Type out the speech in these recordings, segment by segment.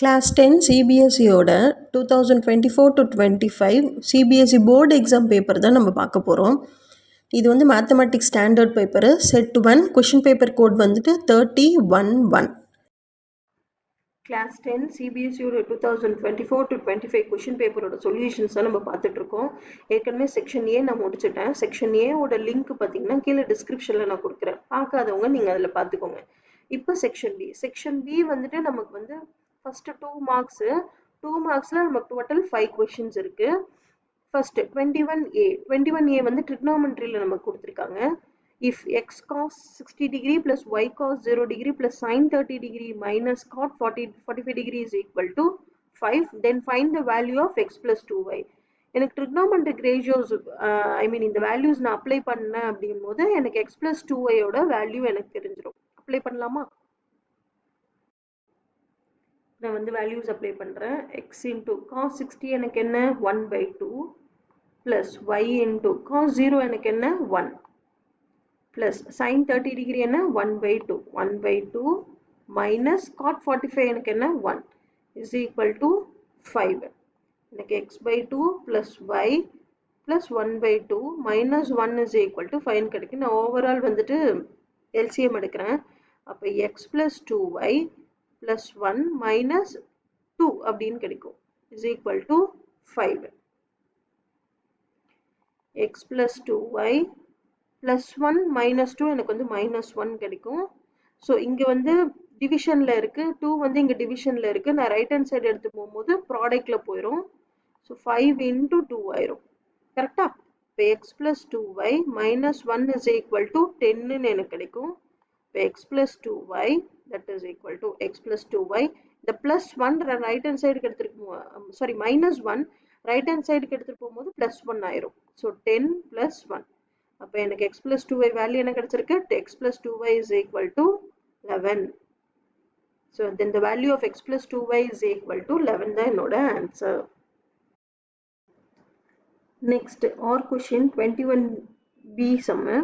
Class 10 CBSEயோட 2024-25 CBSE board exam paper தான் நம்ம பார்க்க போகிறோம். இது வந்து mathematics standard paper set 1 question paper code வந்துட்டு 3011. கிளாஸ் 10 சிபிஎஸ்சியோட 2024-25 கொஷின் பேப்பரோட சொல்யூஷன்ஸ் தான் நம்ம பார்த்துட்ருக்கோம். ஏற்கனவே செக்ஷன் ஏ நான் முடிச்சுட்டேன். செக்ஷன் ஏவோட லிங்க் பார்த்தீங்கன்னா கீழே டிஸ்கிரிப்ஷனில் நான் கொடுக்குறேன். பார்க்காதவங்க நீங்கள் அதில் பார்த்துக்கோங்க. இப்போ செக்ஷன் பி வந்துட்டு நமக்கு வந்து ஃபஸ்ட்டு 2 மார்க்ஸில் நமக்கு டோட்டல் 5 கொஷின்ஸ் இருக்குது. ஃபஸ்ட்டு 21A வந்து ட்ரிக்னாமெட்ரியில் நமக்கு கொடுத்துருக்காங்க. If x cos 60 degree plus y cos 0 degree plus sin 30 degree minus cot 45 degree is equal to 5, then find the value of x plus 2y. எனக்கு trigonometric ratios இந்த values நான் apply பண்ணேன் அப்படின் போது எனக்கு x plus 2yயோட வேல்யூ எனக்கு தெரிஞ்சிடும். Apply பண்ணலாமா? நான் வந்து வேல்யூஸ் அப்ளை பண்ணுறேன். x into cos 60 எனக்கு என்ன 1/2 plus y into cos 0 எனக்கு என்ன 1 plus sin 30 degree என்ன 1/2 minus cot 45 எனக்கு என்ன 1 is equal to 5. எனக்கு x/2 plus y plus 1/2 minus 1 is equal to 5 கிடைக்கும். நான் ஓவரால் வந்துட்டு LCM எடுக்கிறேன். அப்போ x plus 2y plus 1 minus 2 அப்படின்னு கிடைக்கும் is equal to 5. x plus 2y plus 1 minus 2 எனக்கு வந்து minus 1 கிடைக்கும். ஸோ இங்கே வந்து டிவிஷனில் இருக்குது, 2 வந்து இங்கே டிவிஷனில் இருக்குது. நான் ரைட் ஹேண்ட் சைடு எடுத்து போகும்போது ப்ராடக்டில் போயிடும். ஸோ 5 into 2 ஆயிரும். கரெக்டாக? இப்போ X plus 2y minus 1 is equal to 10ன்னு எனக்கு கிடைக்கும். இப்போ X plus 2y that is equal to x plus 2y. இந்த ப்ளஸ் 1 ரைட் ஹேண்ட் சைடுக்கு எடுத்துகிட்டு minus 1 ரைட் ஹேண்ட் சைடுக்கு எடுத்துகிட்டு போகும்போது ப்ளஸ் 1 ஆயிரும். So 10 plus 1. அப்போ எனக்கு x plus 2y வேல்யூ என்ன கிடைச்சிருக்கு? x plus 2y is equal to 11. So then the value of x plus 2y is equal to 11 தான் என்னோட answer. Next our question 21B sum.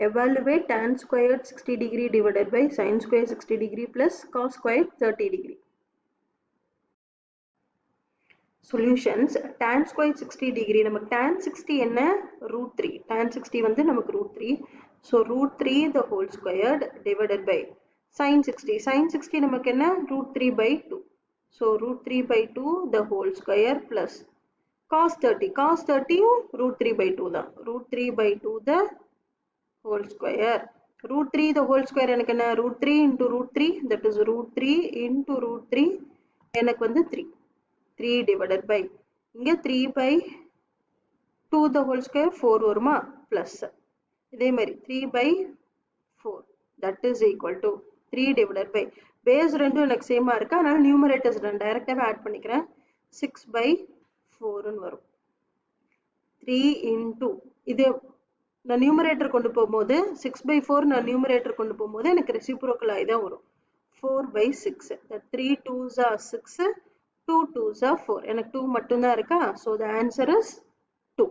Evaluate tan squared 60 degree divided by sin squared 60 degree plus cos squared 30 degree. Solutions. Tan squared 60 degree நமக்கு tan 60 என்ன √3. tan 60 வந்து நமக்கு √3. So √3 the whole squared divided by sin 60. sin 60 நமக்கு என்ன √3/2. So √3/2 the whole square plus cos 30. cos 30 √3/2 தான். √3/2 the whole square. √3 the whole square எனக்கு என்ன √3 into √3 that is √3 into √3 எனக்கு வந்து 3 divided by இங்கே 3/2 the whole square 4 வருமா plus இதே மாதிரி 3/4 that is equal to 3 divided by base ரெண்டும் எனக்கு சேமா இருக்கு, அதனால நியூமரேட்டர்ஸ் நான் டைரக்டாவே ஆட் பண்ணிக்கிறேன். 6/4ன்னு வரும். 3 into இது நான் நியூமரேட்டர் கொண்டு போகும்போது 6/4 நான் நியூமரேட்டர் கொண்டு போகும்போது எனக்கு ரெசிப்ரோக்கல் ஆகி தான் வரும். 4/6 3 2s are 6, 2 2s are 4. எனக்கு 2 மட்டும்தான் இருக்கா. So the answer is 2.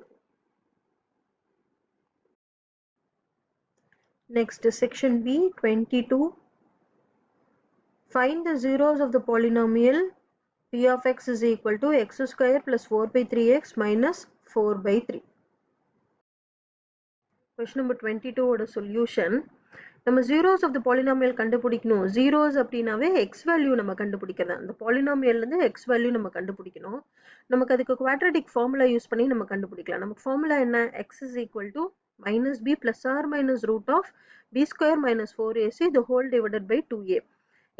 Next section B 22. Find the zeros of the polynomial p of x is equal to x square plus 4/3x minus 4/3. Question number 22 ஓட solution. நம்ம zeros of the polynomial கண்டுபிடிக்கணும். zeros அப்படின்னாவே x value நம்ம கண்டுபிடிக்கிறது. அந்த பாலினாமியல்லேருந்து x value நம்ம கண்டுபிடிக்கணும். நமக்கு அதுக்கு குவாட்ரட்டிக் ஃபார்முலா யூஸ் பண்ணி நம்ம கண்டுபிடிக்கலாம். நமக்கு ஃபார்முலா என்ன? x is equal to minus b plus or minus root of b square minus 4ac the whole divided by 2a.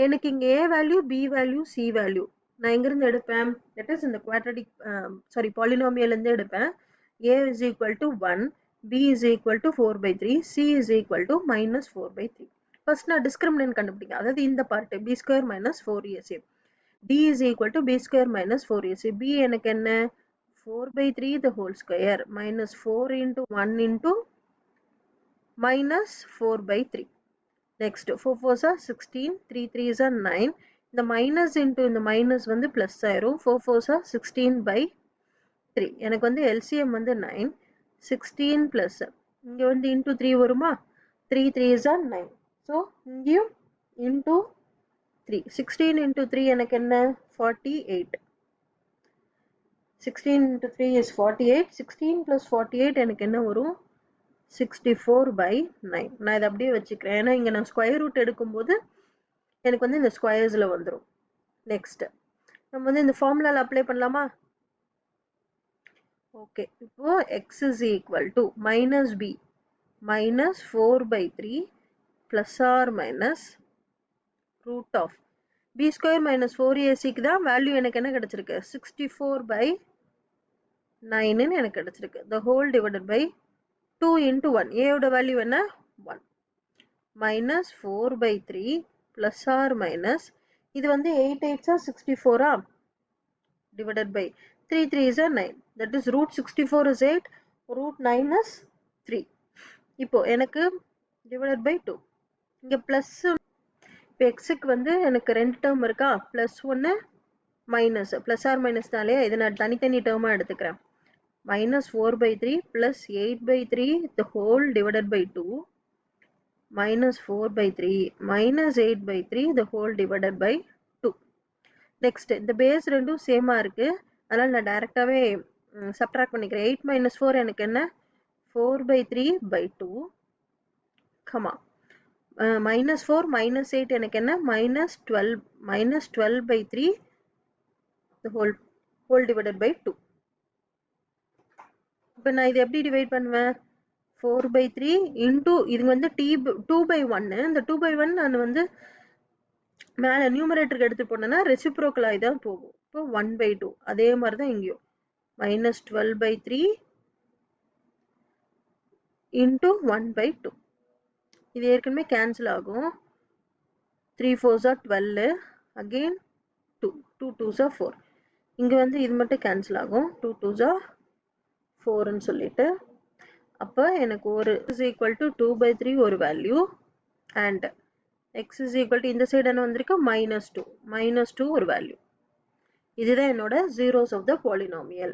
எனக்கு இங்கே a value, b value, c value நான் எங்கிருந்து எடுப்பேன்? தட் இஸ் இந்த குவாட்ரட்டிக் பாலினாமியல்லேருந்து எடுப்பேன். a is equal to 1, b is equal to 4/3, c is equal to minus 4/3. First நான் discriminant கண்டுபிடிக்கிறேன். அதாவது இந்த part b square minus 4ac. d is equal to b square minus 4ac. b எனக்கு என்ன 4/3 the whole square minus 4 into 1 into minus 4/3. Next 4 4s are 16, 3 3s are 9. இந்த minus into இந்த minus வந்து plus ஆயிரும். 4 4s are 16/3. எனக்கு வந்து LCM வந்து 9. 16 plus இங்கே வந்து into 3 வருமா? 3 3s are 9. ஸோ இங்கேயும் into 3. 16 into 3 எனக்கு என்ன 48. 16 into 3 is 48. 16 plus 48 எனக்கு என்ன வரும் 64 by 9. நான் இதை அப்படியே வச்சுக்கிறேன். ஏன்னா இங்க நான் ஸ்கொயர் ரூட் எடுக்கும்போது எனக்கு வந்து இந்த ஸ்கொயர்ஸ்ல வந்துடும். நெக்ஸ்ட் நம்ம வந்து இந்த ஃபார்முலால அப்ளை பண்ணலாமா? ஓகே, இப்போ x is equal to minus b minus 4 by 3 plus or minus root of b square minus 4ac க்கு தான் வேல்யூ எனக்கு என்ன கிடைச்சிருக்கு 64 by 9 ன்னு எனக்கு கிடைச்சிருக்கு. the whole divided by 2 into 1. a ஓட வேல்யூ என்ன 1 minus 4 by 3 plus or minus இது வந்து 8 8s are 64 divided by 3 3s are 9. that is root 64 is 8, root 9 is 3. இப்போ எனக்கு divided by 2. இங்க plus இப்போ xக்கு வந்து எனக்கு ரெண்டு டேர்ம் இருக்கா, plus 1 minus plus or minus தானே, இதை நான் தனித்தனி டேர்மா எடுத்துக்கிறேன். minus 4 by 3 plus 8 by 3 the whole divided by 2 minus 4 by 3 minus 8 by 3 the whole divided by 2. next இந்த பேஸ் ரெண்டும் சேமா இருக்கு, அதனால நான் டைரக்டாவே சப்ட்ராக்ட் பண்ணிக்கிறேன். 8 minus 4 எனக்கு என்ன 4 by 3 by 2 comma minus 4 minus 8 எனக்கு என்ன minus 12 by 3 the whole divided by 2. இப்போ நான் இதை எப்படி டிவைட் பண்ணுவேன் 4 by 3 into இது வந்து 2 by 1. இந்த 2 by 1 நான் வந்து மேலே நியூமரேட்டருக்கு எடுத்து போனேன்னா ரெசிப்ரோக்கலாக தான் போகும். இப்போ 1 by 2 அதே மாதிரி தான் இங்கேயும் minus 12 by 3 into 1 by 2. இது ஏற்கனவே கேன்சல் ஆகும். 3 4s are 12 again 2 2 2s are 4. இங்கே வந்து இது மட்டும் கேன்சல் ஆகும் 2 2s are 4ன்னு சொல்லிட்டு அப்போ எனக்கு ஒரு is equal to 2 by 3 ஒரு value and x is equal to இந்த சைடு என்ன வந்திருக்கு minus 2 ஒரு வேல்யூ. இதுதான் என்னோட zeros of the polynomial.